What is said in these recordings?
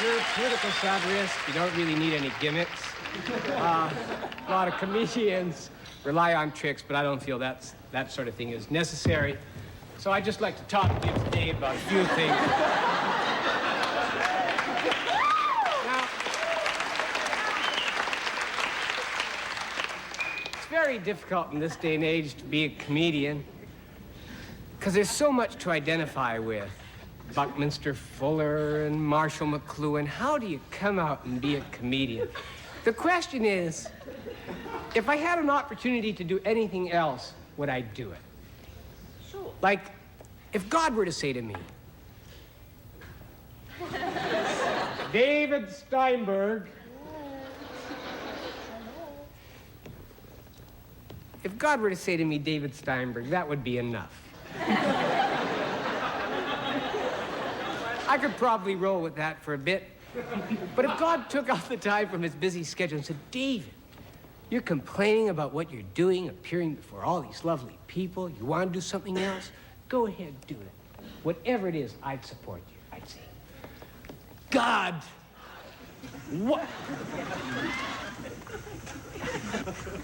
sure, political satirists, you don't really need any gimmicks. A lot of comedians rely on tricks, but I don't feel that sort of thing is necessary. So I'd just like to talk to you today about a few things. Now, it's very difficult in this day and age to be a comedian because there's so much to identify with. Buckminster Fuller and Marshall McLuhan. How do you come out and be a comedian? The question is, if I had an opportunity to do anything else, would I do it? Sure. Like, if God were to say to me, David Steinberg, if God were to say to me, David Steinberg, that would be enough. I could probably roll with that for a bit. But if God took out the time from his busy schedule and said, David, you're complaining about what you're doing, appearing before all these lovely people, you want to do something else? Go ahead, do it. Whatever it is, I'd support you. I'd say, God, what?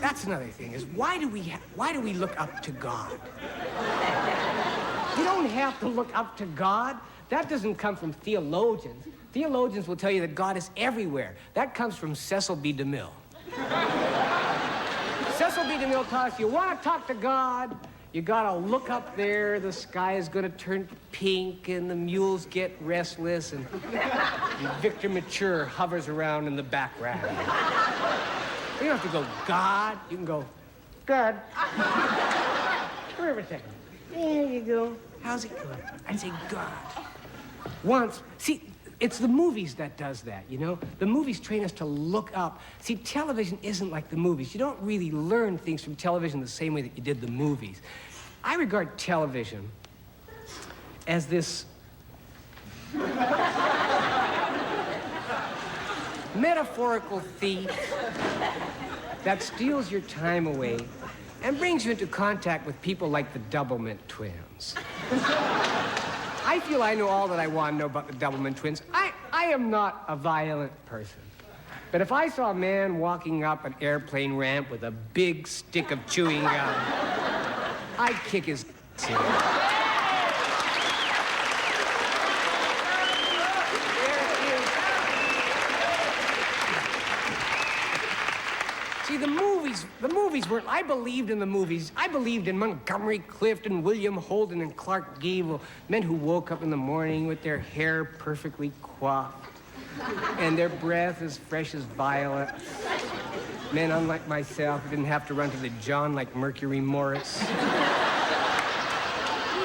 That's another thing, is why do we look up to God? You don't have to look up to God. That doesn't come from theologians. Theologians will tell you that God is everywhere. That comes from Cecil B. DeMille. Cecil B. DeMille taught us, you want to talk to God, you got to look up there, the sky is going to turn pink, and the mules get restless, and Victor Mature hovers around in the background. You don't have to go, God. You can go, God. Come here for a second. There you go. How's it going? I'd say, God. Once, see, it's the movies that does that, you know? The movies train us to look up. See, television isn't like the movies. You don't really learn things from television the same way that you did the movies. I regard television as this metaphorical thief that steals your time away and brings you into contact with people like the Doublemint twins. I feel I know all that I want to know about the Doublemint twins. I am not a violent person. But if I saw a man walking up an airplane ramp with a big stick of chewing gum, I'd kick his in. See, the movies weren't, I believed in the movies. I believed in Montgomery Clift and William Holden and Clark Gable, men who woke up in the morning with their hair perfectly coiffed and their breath as fresh as violets. Men unlike myself who didn't have to run to the John like Mercury Morris.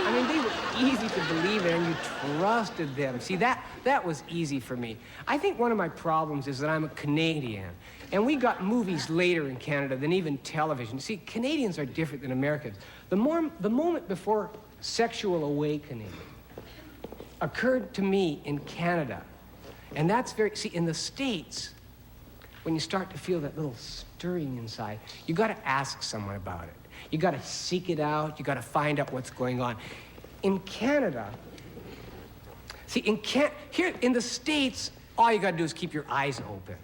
I mean, they were easy to believe in, and you trusted them. See, that was easy for me. I think one of my problems is that I'm a Canadian, and we got movies later in Canada than even television. See, Canadians are different than Americans. The moment before sexual awakening occurred to me in Canada, and that's see, in the States, when you start to feel that little stirring inside, you got to ask someone about it. You got to seek it out. You got to find out what's going on. In Canada, see, here in the States, all you got to do is keep your eyes open.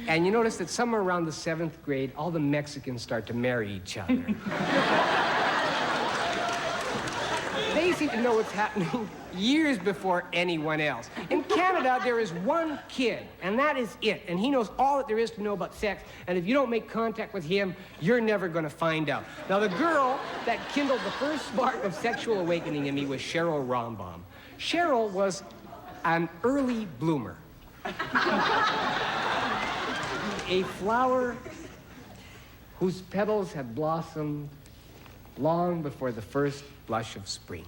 And you notice that somewhere around the 7th grade, all the Mexicans start to marry each other. They seem to know what's happening years before anyone else. In Canada, there is one kid, and that is it. And he knows all that there is to know about sex, and if you don't make contact with him, you're never going to find out. Now, the girl that kindled the first spark of sexual awakening in me was Cheryl Rombaum. Cheryl was an early bloomer. A flower whose petals had blossomed long before the first blush of spring.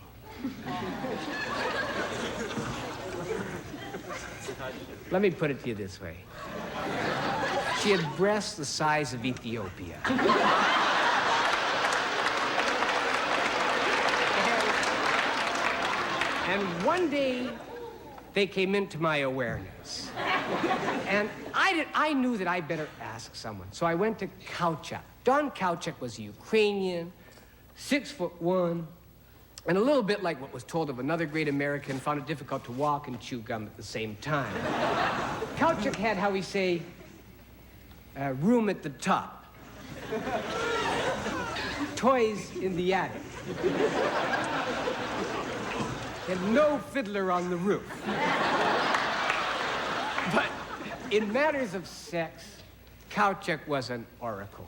Let me put it to you this way. She had breasts the size of Ethiopia. And one day, they came into my awareness. And I knew that I better ask someone. So I went to Kauchak. Don Kauchak was a Ukrainian, 6'1", And a little bit like what was told of another great American, found it difficult to walk and chew gum at the same time. Kalchuk had, how we say, room at the top. Toys in the attic. And no fiddler on the roof. But in matters of sex, Kalchuk was an oracle.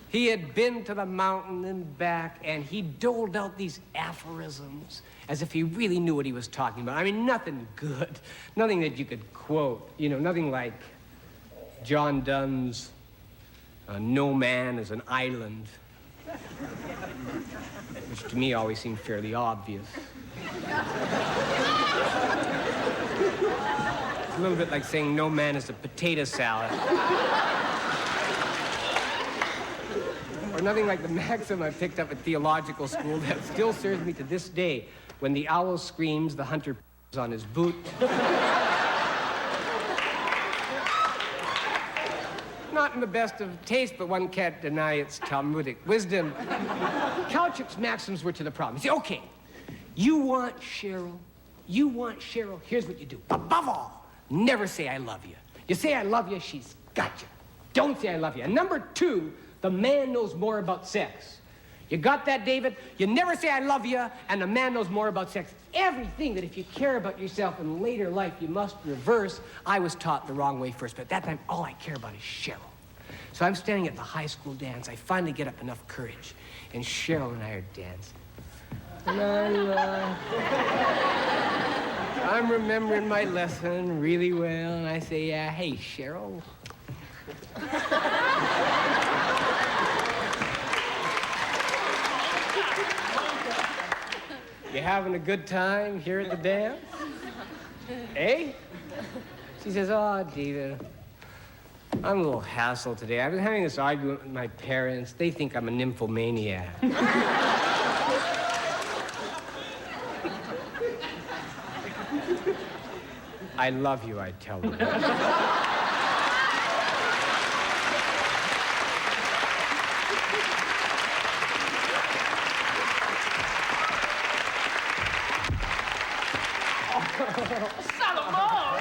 He had been to the mountain and back, and he doled out these aphorisms as if he really knew what he was talking about. I mean, nothing good, nothing that you could quote, you know, nothing like John Donne's no man is an island, which to me always seemed fairly obvious. It's a little bit like saying no man is a potato salad. Or nothing like the maxim I picked up at theological school that still serves me to this day. When the owl screams, the hunter p***s on his boot. Not in the best of taste, but one can't deny its Talmudic wisdom. Kalchuk's maxims were to the problem. You say, okay, you want Cheryl, here's what you do. Above all, never say I love you. You say I love you, she's got you. Don't say I love you. And number two, the man knows more about sex. You got that, David? You never say I love you, and the man knows more about sex. Everything that if you care about yourself in later life, you must reverse. I was taught the wrong way first, but at that time, all I care about is Cheryl. So I'm standing at the high school dance. I finally get up enough courage, and Cheryl and I are dancing. And I'm remembering my lesson really well, and I say, hey, Cheryl. You having a good time here at the dance? Eh? She says, oh, David, I'm a little hassled today. I've been having this argument with my parents. They think I'm a nymphomaniac. I love you, I tell them. Salomon!